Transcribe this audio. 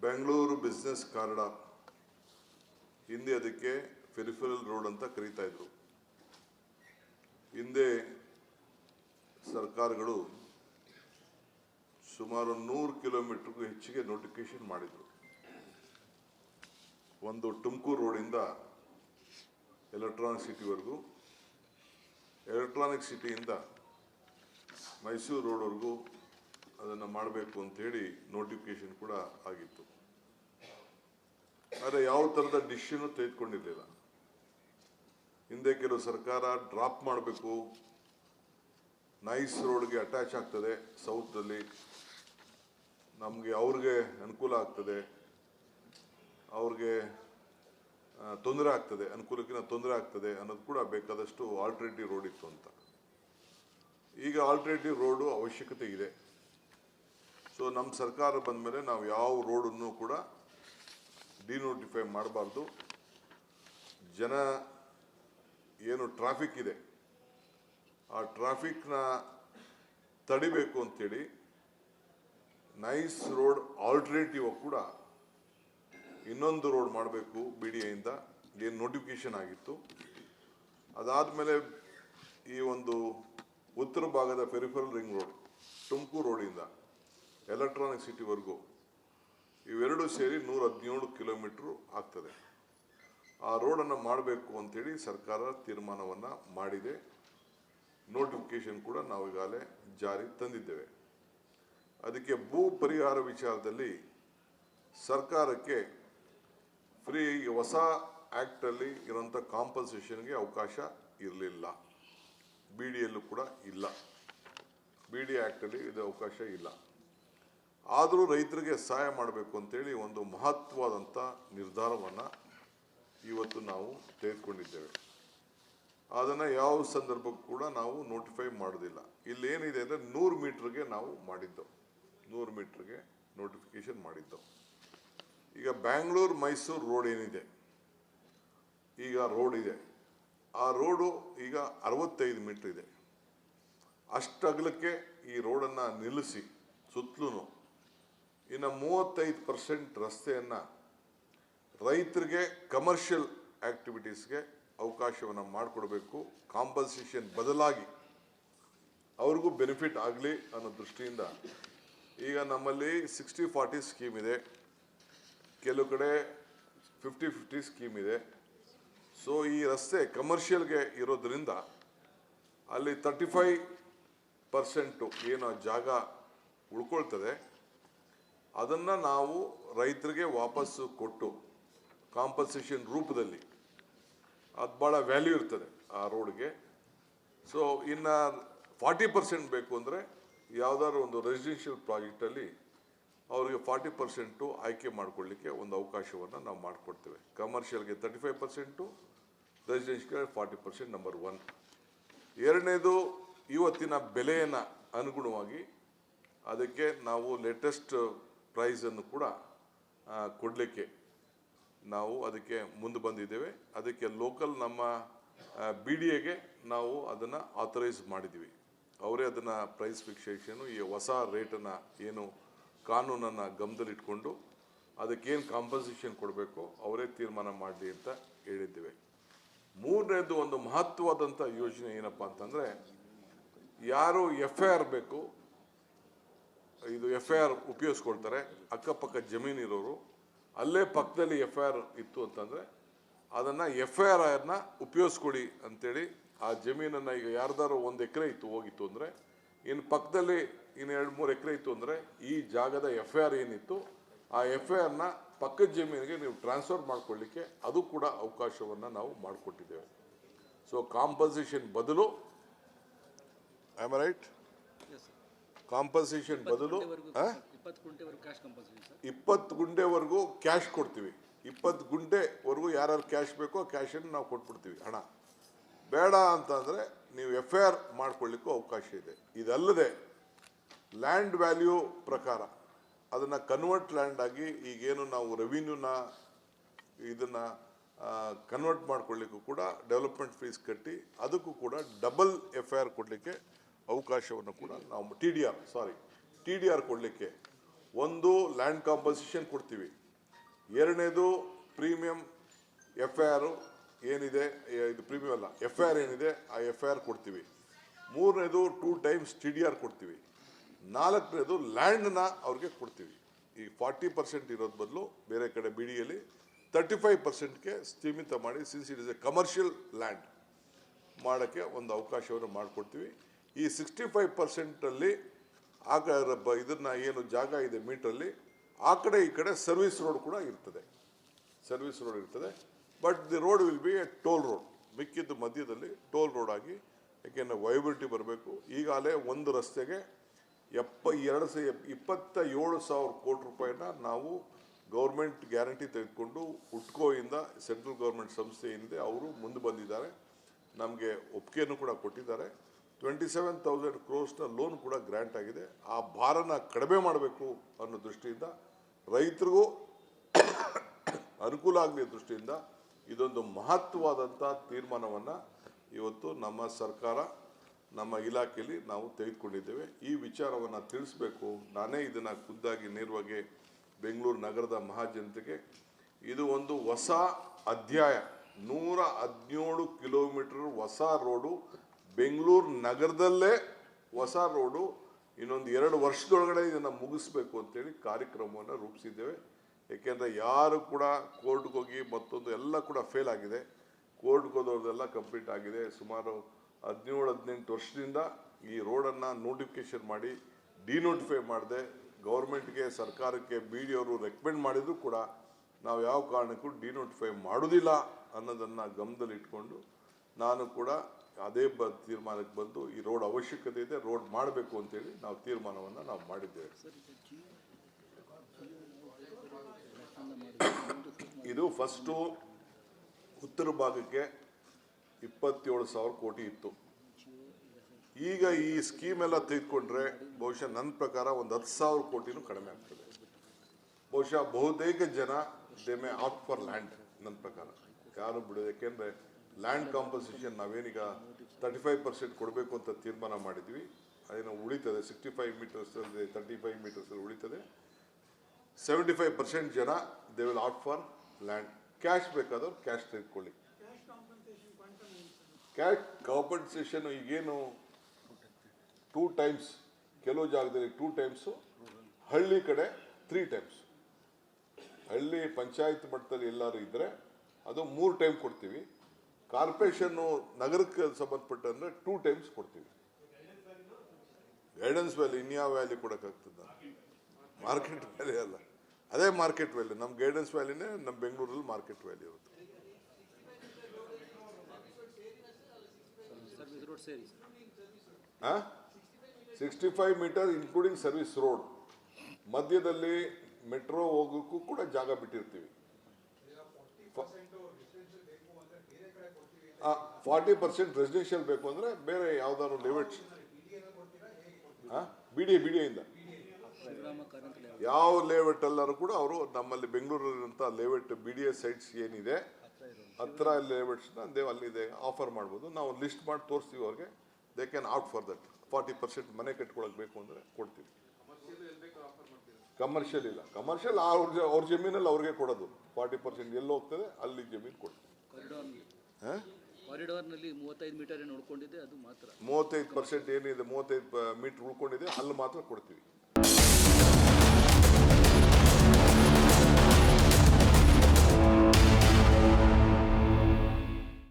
Bengaluru business corridor, ಹಿಂದೆ ಅದಕ್ಕೆ peripheral road ಅಂತ ಕರೀತಾ ಇದ್ರು. ಹಿಂದೆ ಸರ್ಕಾರಗಳು ಸುಮಾರು 100 ಕಿಲೋಮೀಟರ್ಗೂ ಹೆಚ್ಚಿಗೆ ನೋಟಿಫಿಕೇಶನ್ ಮಾಡಿದ್ರು. ಒಂದು ತುಮಕೂರು ರೋಡಿಂದ ಎಲೆಕ್ಟ್ರಾನಿಕ್ ಸಿಟಿವರೆಗೂ, ಎಲೆಕ್ಟ್ರಾನಿಕ್ ಸಿಟಿಯಿಂದ ಮೈಸೂರು ರೋಡ್ವರೆಗೂ ಅದನ್ನು ಮಾಡಬೇಕು ಅಂತೇಳಿ ನೋಟಿಫಿಕೇಶನ್ ಕೂಡ ಆಗಿತ್ತು. ಆದರೆ ಯಾವ ಥರದ ಡಿಸಿಷನು ತೆಗೆದುಕೊಂಡಿರಲಿಲ್ಲ. ಹಿಂದೆ ಕೆಲವು ಸರ್ಕಾರ ಡ್ರಾಪ್ ಮಾಡಬೇಕು, ನೈಸ್ ರೋಡ್ಗೆ ಅಟ್ಯಾಚ್ ಆಗ್ತದೆ, ಸೌತಲ್ಲಿ ನಮಗೆ ಅವ್ರಿಗೆ ಅನುಕೂಲ ಆಗ್ತದೆ, ಅವ್ರಿಗೆ ತೊಂದರೆ ಆಗ್ತದೆ, ಅನುಕೂಲಕ್ಕಿಂತ ತೊಂದರೆ ಆಗ್ತದೆ ಅನ್ನೋದು ಕೂಡ ಬೇಕಾದಷ್ಟು ಆಲ್ಟರ್ನೇಟಿವ್ ರೋಡ್ ಇತ್ತು ಅಂತ. ಈಗ ಆಲ್ಟರ್ನೇಟಿವ್ ರೋಡು ಅವಶ್ಯಕತೆ ಇದೆ. ಸೊ ನಮ್ಮ ಸರ್ಕಾರ ಬಂದ ಮೇಲೆ ನಾವು ಯಾವ ರೋಡನ್ನು ಕೂಡ ಡಿನೋಟಿಫೈ ಮಾಡಬಾರ್ದು. ಜನ ಏನು ಟ್ರಾಫಿಕ್ ಇದೆ ಆ ಟ್ರಾಫಿಕ್ನ ತಡಿಬೇಕು ಅಂತೇಳಿ ನೈಸ್ ರೋಡ್ ಆಲ್ಟರ್ನೇಟಿವ್ ಕೂಡ ಇನ್ನೊಂದು ರೋಡ್ ಮಾಡಬೇಕು BDAಯಿಂದ ಏನು ನೋಟಿಫಿಕೇಶನ್ ಆಗಿತ್ತು. ಅದಾದಮೇಲೆ ಈ ಒಂದು ಉತ್ತರ ಭಾಗದ ಪೆರಿಫೆರಲ್ ರಿಂಗ್ ರೋಡ್ ತುಮಕೂರು ರೋಡಿಂದ ಎಲೆಕ್ಟ್ರಾನಿಕ್ ಸಿಟಿವರೆಗೂ ಇವೆರಡು ಸೇರಿ 117 ಕಿಲೋಮೀಟ್ರು ಆಗ್ತದೆ. ಆ ರೋಡನ್ನು ಮಾಡಬೇಕು ಅಂತೇಳಿ ಸರ್ಕಾರ ತೀರ್ಮಾನವನ್ನು ಮಾಡಿದೆ. ನೋಟಿಫಿಕೇಶನ್ ಕೂಡ ನಾವು ಈಗಾಗಲೇ ಜಾರಿ ತಂದಿದ್ದೇವೆ. ಅದಕ್ಕೆ ಭೂ ಪರಿಹಾರ ವಿಚಾರದಲ್ಲಿ ಸರ್ಕಾರಕ್ಕೆ ಫ್ರೀ ಹೊಸ ಆ್ಯಕ್ಟಲ್ಲಿ ಇರೋಂಥ ಕಾಂಪನ್ಸೇಷನ್ಗೆ ಅವಕಾಶ ಇರಲಿಲ್ಲ. BDಯಲ್ಲೂ ಕೂಡ ಇಲ್ಲ, BD ಆ್ಯಕ್ಟಲ್ಲಿ ಇದು ಅವಕಾಶ ಇಲ್ಲ. ಆದರೂ ರೈತರಿಗೆ ಸಹಾಯ ಮಾಡಬೇಕು ಅಂತೇಳಿ ಒಂದು ಮಹತ್ವವಾದಂಥ ನಿರ್ಧಾರವನ್ನು ಇವತ್ತು ನಾವು ತೆಗೆದುಕೊಂಡಿದ್ದೇವೆ. ಅದನ್ನು ಯಾವ ಸಂದರ್ಭಕ್ಕೂ ಕೂಡ ನಾವು ನೋಟಿಫೈ ಮಾಡೋದಿಲ್ಲ. ಇಲ್ಲೇನಿದೆ ಅಂದರೆ 100 ಮೀಟ್ರಿಗೆ ನಾವು ಮಾಡಿದ್ದೆವು, 100 ಮೀಟ್ರಿಗೆ ನೋಟಿಫಿಕೇಶನ್ ಮಾಡಿದ್ದೆವು. ಈಗ ಬ್ಯಾಂಗ್ಳೂರು ಮೈಸೂರು ರೋಡ್ ಏನಿದೆ, ಈಗ ರೋಡ್ ಇದೆ, ಆ ರೋಡು ಈಗ 65 ಮೀಟ್ರ್ ಇದೆ. ಅಷ್ಟು ಅಗಲಕ್ಕೆ ಈ ರೋಡನ್ನು ನಿಲ್ಲಿಸಿ ಸುತ್ತಲೂ ಇನ್ನು 35% ರಸ್ತೆಯನ್ನು ರೈತರಿಗೆ ಕಮರ್ಷಿಯಲ್ ಆ್ಯಕ್ಟಿವಿಟೀಸ್ಗೆ ಅವಕಾಶವನ್ನು ಮಾಡಿಕೊಡ್ಬೇಕು. ಕಾಂಪನ್ಸೇಷನ್ ಬದಲಾಗಿ ಅವ್ರಿಗೂ ಬೆನಿಫಿಟ್ ಆಗಲಿ ಅನ್ನೋ ದೃಷ್ಟಿಯಿಂದ ಈಗ ನಮ್ಮಲ್ಲಿ 60-40 ಸ್ಕೀಮ್ ಇದೆ, ಕೆಲವು ಕಡೆ 50-50 ಸ್ಕೀಮ್ ಇದೆ. ಸೊ ಈ ರಸ್ತೆ ಕಮರ್ಷಿಯಲ್ಗೆ ಇರೋದ್ರಿಂದ ಅಲ್ಲಿ 35% ಏನೋ ಜಾಗ ಉಳ್ಕೊಳ್ತದೆ, ಅದನ್ನು ನಾವು ರೈತರಿಗೆ ವಾಪಸ್ಸು ಕೊಟ್ಟು ಕಾಂಪನ್ಸೇಷನ್ ರೂಪದಲ್ಲಿ, ಅದು ಭಾಳ ವ್ಯಾಲ್ಯೂ ಇರ್ತದೆ ಆ ರೋಡ್ಗೆ. ಸೊ ಇನ್ನು 40% ಬೇಕು ಅಂದರೆ ಯಾವುದಾದ್ರು ಒಂದು ರೆಸಿಡೆನ್ಷಿಯಲ್ ಪ್ರಾಜೆಕ್ಟಲ್ಲಿ ಅವರಿಗೆ 40% ಆಯ್ಕೆ ಮಾಡಿಕೊಳ್ಳಿಕ್ಕೆ ಒಂದು ಅವಕಾಶವನ್ನು ನಾವು ಮಾಡಿಕೊಡ್ತೇವೆ. ಕಮರ್ಷಿಯಲ್ಗೆ 35%, ರೆಸಿಡೆನ್ಷಿಯಲ್ಗೆ 40%, ನಂಬರ್ 1. ಎರಡನೇದು, ಇವತ್ತಿನ ಬೆಲೆಯನ್ನು ಅನುಗುಣವಾಗಿ ಅದಕ್ಕೆ ನಾವು ಲೇಟೆಸ್ಟ್ ಪ್ರೈಸನ್ನು ಕೂಡ ಕೊಡಲಿಕ್ಕೆ ನಾವು ಅದಕ್ಕೆ ಮುಂದೆ ಬಂದಿದ್ದೇವೆ. ಅದಕ್ಕೆ ಲೋಕಲ್ ನಮ್ಮ BDAಗೆ ನಾವು ಅದನ್ನು ಆಥರೈಸ್ ಮಾಡಿದ್ದೀವಿ. ಅವರೇ ಅದನ್ನು ಪ್ರೈಸ್ ಫಿಕ್ಸೇಷನು, ಈ ಹೊಸ ರೇಟನ್ನು ಏನು ಕಾನೂನನ್ನು ಗಮನದಲ್ಲಿಟ್ಕೊಂಡು ಅದಕ್ಕೇನು ಕಾಂಪನ್ಸೇಷನ್ ಕೊಡಬೇಕು ಅವರೇ ತೀರ್ಮಾನ ಮಾಡಲಿ ಅಂತ ಹೇಳಿದ್ದೇವೆ. ಮೂರನೇದು, ಒಂದು ಮಹತ್ವವಾದಂಥ ಯೋಜನೆ ಏನಪ್ಪ ಅಂತಂದರೆ, ಯಾರು FIR ಬೇಕು, ಇದು FIR ಉಪಯೋಗಿಸ್ಕೊಳ್ತಾರೆ, ಅಕ್ಕಪಕ್ಕ ಜಮೀನಿರೋರು, ಅಲ್ಲೇ ಪಕ್ಕದಲ್ಲಿ FIR ಇತ್ತು ಅಂತಂದರೆ ಅದನ್ನು FIRನ ಉಪಯೋಗಿಸ್ಕೊಡಿ ಅಂತೇಳಿ ಆ ಜಮೀನನ್ನು, ಈಗ ಯಾರ್ದಾರು 1 ಎಕರೆ ಇತ್ತು ಹೋಗಿತ್ತು ಅಂದರೆ, ಇನ್ನು ಪಕ್ಕದಲ್ಲಿ ಇನ್ನು 2-3 ಎಕರೆ ಇತ್ತು ಅಂದರೆ ಈ ಜಾಗದ FIR ಏನಿತ್ತು ಆ FIRನ ಪಕ್ಕದ ಜಮೀನಿಗೆ ನೀವು ಟ್ರಾನ್ಸ್ಫರ್ ಮಾಡ್ಕೊಳ್ಳಿಕ್ಕೆ ಅದು ಕೂಡ ಅವಕಾಶವನ್ನು ನಾವು ಮಾಡಿಕೊಟ್ಟಿದ್ದೇವೆ. ಸೊ ಕಾಂಪನ್ಸೇಷನ್ ಬದಲು, ಆಮ್ ರೈಟ್, ಕಾಂಪನ್ಸೇಷನ್ ಬದಲು 20 ಗುಂಟೆವರೆಗೂ ಕ್ಯಾಶ್ ಕೊಡ್ತೀವಿ. 20 ಗುಂಟೆವರೆಗೂ ಯಾರ್ಯಾರು ಕ್ಯಾಶ್ ಬೇಕೋ ಕ್ಯಾಶನ್ನು ನಾವು ಕೊಟ್ಬಿಡ್ತೀವಿ. ಹಣ ಬೇಡ ಅಂತಂದರೆ ನೀವು FIR ಮಾಡ್ಕೊಳ್ಳಿಕ್ಕೂ ಅವಕಾಶ ಇದೆ. ಇದಲ್ಲದೆ ಲ್ಯಾಂಡ್ ವ್ಯಾಲ್ಯೂ ಪ್ರಕಾರ ಅದನ್ನು ಕನ್ವರ್ಟ್ ಲ್ಯಾಂಡ್ ಆಗಿ, ಈಗೇನು ನಾವು ರೆವಿನ್ಯೂನ ಇದನ್ನು ಕನ್ವರ್ಟ್ ಮಾಡ್ಕೊಳ್ಳಿಕ್ಕೂ ಕೂಡ ಡೆವಲಪ್ಮೆಂಟ್ ಫೀಸ್ ಕಟ್ಟಿ ಅದಕ್ಕೂ ಕೂಡ ಡಬಲ್ FIR ಕೊಡಲಿಕ್ಕೆ ಅವಕಾಶವನ್ನು ಕೂಡ ನಾವು TDR ಕೊಡಲಿಕ್ಕೆ ಒಂದು ಲ್ಯಾಂಡ್ ಕಾಂಪನ್ಸೇಷನ್ ಕೊಡ್ತೀವಿ, ಎರಡನೇದು ಪ್ರೀಮಿಯಂ FIR ಏನಿದೆ, ಇದು ಪ್ರೀಮಿಯಂ ಅಲ್ಲ FIR ಏನಿದೆ ಆ FIR ಕೊಡ್ತೀವಿ, ಮೂರನೇದು 2 times TDR ಕೊಡ್ತೀವಿ, ನಾಲ್ಕನೇದು ಲ್ಯಾಂಡ್ನ ಅವ್ರಿಗೆ ಕೊಡ್ತೀವಿ. ಈ 40% ಇರೋದು ಬದಲು ಬೇರೆ ಕಡೆ BDಯಲ್ಲಿ 35%ಗೆ ಸ್ಥೀಮಿತ ಮಾಡಿ, since it is A commercial land ಮಾಡೋಕ್ಕೆ ಒಂದು ಅವಕಾಶವನ್ನು ಮಾಡಿಕೊಡ್ತೀವಿ. ಈ 65%ಅಲ್ಲಿ ಆಗ ಇದನ್ನು ಏನು ಜಾಗ ಇದೆ ಮೀಟ್ರಲ್ಲಿ ಆ ಕಡೆ ಈ ಕಡೆ ಸರ್ವಿಸ್ ರೋಡ್ ಕೂಡ ಇರ್ತದೆ, ಸರ್ವಿಸ್ ರೋಡ್ ಇರ್ತದೆ. But the road will be A toll road, ಮಿಕ್ಕಿದ್ದು ಮಧ್ಯದಲ್ಲಿ ಟೋಲ್ ರೋಡ್ ಆಗಿ, ಯಾಕೆಂದರೆ ವೈಬಿಲಿಟಿ ಬರಬೇಕು. ಈಗಾಗಲೇ ಒಂದು ರಸ್ತೆಗೆ 27,000 ಕೋಟಿ ರೂಪಾಯಿನ ನಾವು ಗೌರ್ಮೆಂಟ್ ಗ್ಯಾರಂಟಿ ತೆಗೆದುಕೊಂಡು ಹುಟ್ಕೋಯಿಂದ ಸೆಂಟ್ರಲ್ ಗೌರ್ಮೆಂಟ್ ಸಂಸ್ಥೆ ಏನಿದೆ ಅವರು ಮುಂದೆ ಬಂದಿದ್ದಾರೆ, ನಮಗೆ ಒಪ್ಪಿಗೆಯನ್ನು ಕೂಡ ಕೊಟ್ಟಿದ್ದಾರೆ. 27,000 crores ಲೋನ್ ಕೂಡ ಗ್ರ್ಯಾಂಟ್ ಆಗಿದೆ. ಆ ಭಾರನ ಕಡಿಮೆ ಮಾಡಬೇಕು ಅನ್ನೋ ದೃಷ್ಟಿಯಿಂದ, ರೈತರಿಗೂ ಅನುಕೂಲ ಆಗಲಿ ದೃಷ್ಟಿಯಿಂದ ಇದೊಂದು ಮಹತ್ವವಾದಂಥ ತೀರ್ಮಾನವನ್ನು ಇವತ್ತು ನಮ್ಮ ಸರ್ಕಾರ, ನಮ್ಮ ಇಲಾಖೆಯಲ್ಲಿ ನಾವು ತೆಗೆದುಕೊಂಡಿದ್ದೇವೆ. ಈ ವಿಚಾರವನ್ನು ತಿಳಿಸ್ಬೇಕು. ನಾನೇ ಇದನ್ನು ಖುದ್ದಾಗಿ ನೇರವಾಗಿ ಬೆಂಗಳೂರು ನಗರದ ಮಹಾಜನತೆಗೆ, ಇದು ಒಂದು ಹೊಸ ಅಧ್ಯಾಯ, 117 ಕಿಲೋಮೀಟರ್ ಹೊಸ ರೋಡು, ಬೆಂಗಳೂರು ನಗರದಲ್ಲೇ ಹೊಸ ರೋಡು, ಇನ್ನೊಂದು 2 ವರ್ಷದೊಳಗಡೆ ಇದನ್ನು ಮುಗಿಸ್ಬೇಕು ಅಂತೇಳಿ ಕಾರ್ಯಕ್ರಮವನ್ನು ರೂಪಿಸಿದ್ದೇವೆ. ಏಕೆಂದರೆ ಯಾರು ಕೂಡ ಕೋರ್ಟ್ಗೆ ಹೋಗಿ ಮತ್ತೊಂದು ಎಲ್ಲ ಕೂಡ ಫೇಲ್ ಆಗಿದೆ, ಕೋರ್ಟ್ಗೆ ಹೋದವ್ರದ್ದೆಲ್ಲ ಕಂಪ್ಲೀಟ್ ಆಗಿದೆ. ಸುಮಾರು 17-18 ವರ್ಷದಿಂದ ಈ ರೋಡನ್ನು ನೋಟಿಫಿಕೇಶನ್ ಮಾಡಿ ಡಿನೋಟಿಫೈ ಮಾಡಿದೆ. ಗೌರ್ಮೆಂಟ್ಗೆ, ಸರ್ಕಾರಕ್ಕೆ BD ಅವರು ರೆಕಮೆಂಡ್ ಮಾಡಿದ್ರು ಕೂಡ ನಾವು ಯಾವ ಕಾರಣಕ್ಕೂ ಡಿನೋಟಿಫೈ ಮಾಡೋದಿಲ್ಲ ಅನ್ನೋದನ್ನು ಗಮನದಲ್ಲಿ ಇಟ್ಕೊಂಡು ನಾನು ಕೂಡ ಅದೇ ತೀರ್ಮಾನಕ್ಕೆ ಬಂದು ಈ ರೋಡ್ ಅವಶ್ಯಕತೆ ಇದೆ, ರೋಡ್ ಮಾಡಬೇಕು ಅಂತೇಳಿ ನಾವು ತೀರ್ಮಾನವನ್ನು ನಾವು ಮಾಡಿದ್ದೇವೆ. ಇದು ಫಸ್ಟು ಉತ್ತರ ಭಾಗಕ್ಕೆ 27,000 ಕೋಟಿ ಇತ್ತು. ಈಗ ಈ ಸ್ಕೀಮ್ ಎಲ್ಲ ತೆಗೆದುಕೊಂಡ್ರೆ ಬಹುಶಃ ನನ್ನ ಪ್ರಕಾರ ಒಂದು 10,000 ಕೋಟಿನೂ ಕಡಿಮೆ ಆಗ್ತದೆ. ಬಹುಶಃ ಬಹುತೇಕ ಜನ they may apt for land ನನ್ನ ಪ್ರಕಾರ, ಯಾರು ಬಿಡೋದು. ಯಾಕೆಂದರೆ ಲ್ಯಾಂಡ್ ಕಾಂಪನ್ಸೇಷನ್ ನಾವೇನೀಗ 35% ಕೊಡಬೇಕು ಅಂತ ತೀರ್ಮಾನ ಮಾಡಿದ್ವಿ, ಅದೇನೋ ಉಳಿತದೆ 65 meters 35 meters ಉಳಿತದೆ. 75% ಜನ they will opt for land. Cash ಬೇಕಾದವ್ರು ಕ್ಯಾಶ್ ತೆಗೆದುಕೊಳ್ಳಿ. ಕ್ಯಾಶ್ ಕಾಂಪನ್ಸೇಷನ್ ಈಗೇನು 2 times, ಕೆಲವು ಜಾಗದಲ್ಲಿ 2 times, ಹಳ್ಳಿ ಕಡೆ 3 times. ಹಳ್ಳಿ ಪಂಚಾಯತ್ ಮಟ್ಟದಲ್ಲಿ ಎಲ್ಲರೂ ಇದ್ದರೆ ಅದು 3 time ಕೊಡ್ತೀವಿ. ಕಾರ್ಪೊರೇಷನ್ನು ನಗರಕ್ಕೆ ಸಂಬಂಧಪಟ್ಟಂದ್ರೆ 2 times ಕೊಡ್ತೀವಿ. ಗೈಡೆನ್ಸ್ ವ್ಯಾಲಿ ಇನ್ಯಾವ ವ್ಯಾಲಿ ಕೊಡೋಕ್ಕಾಗ್ತದ? ಮಾರ್ಕೆಟ್ ವ್ಯಾಲಿ ಅಲ್ಲ, ಅದೇ ಮಾರ್ಕೆಟ್ ವ್ಯಾಲಿ. ನಮ್ಮ ಗೈಡೆನ್ಸ್ ವ್ಯಾಲಿನೇ ನಮ್ಮ ಬೆಂಗಳೂರಲ್ಲಿ ಮಾರ್ಕೆಟ್ ವ್ಯಾಲಿ ಇರುತ್ತೆ. 65 meters ಇನ್ಕ್ಲೂಡಿಂಗ್ ಸರ್ವಿಸ್ ರೋಡ್. ಮಧ್ಯದಲ್ಲಿ ಮೆಟ್ರೋ ಹೋಗೋಕ್ಕೂ ಕೂಡ ಜಾಗ ಬಿಟ್ಟಿರ್ತೀವಿ. 40% ರೆಸಿಡೆನ್ಷಿಯಲ್ ಬೇಕು ಅಂದರೆ ಬೇರೆ ಯಾವ್ದಾದ್ರು ಲೇಔಟ್ಸ್ BDA ಯಾವ ಲೇಔಟ್ ಎಲ್ಲರೂ ಕೂಡ ಅವರು ನಮ್ಮಲ್ಲಿ ಬೆಂಗಳೂರಿನಂಥ ಲೇಔಟ್ BDA ಸೈಟ್ಸ್ ಏನಿದೆ ಹತ್ರ ಲೇಔಟ್ಸ್ನ ಅಲ್ಲಿದೆ ಆಫರ್ ಮಾಡ್ಬೋದು. ನಾವು ಲಿಸ್ಟ್ ಮಾಡಿ ತೋರಿಸ್ತೀವಿ ಅವ್ರಿಗೆ. They can opt for that. 40% ಮನೆ ಕಟ್ಕೊಳಕ್ ಬೇಕು ಅಂದರೆ ಕೊಡ್ತೀವಿ. ಕಮರ್ಷಿಯಲ್ ಇಲ್ಲ, ಕಮರ್ಷಿಯಲ್ ಅವ್ರ ಜಮೀನಲ್ಲಿ ಅವ್ರಿಗೆ ಕೊಡೋದು. 40% ಎಲ್ಲಿ ಹೋಗ್ತದೆ ಅಲ್ಲಿ ಜಮೀನು ಕೊಡ್ತೀವಿ. ಕಾರಿಡಾರ್ನಲ್ಲಿ 35 ಮೀಟರ್ ಏನು ಉಳ್ಕೊಂಡಿದೆ, ಅದು ಮಾತ್ರ 35% ಏನಿದೆ 35 ಮೀಟರ್ ಉಳ್ಕೊಂಡಿದೆ ಅಲ್ಲಿ ಮಾತ್ರ ಕೊಡ್ತೀವಿ.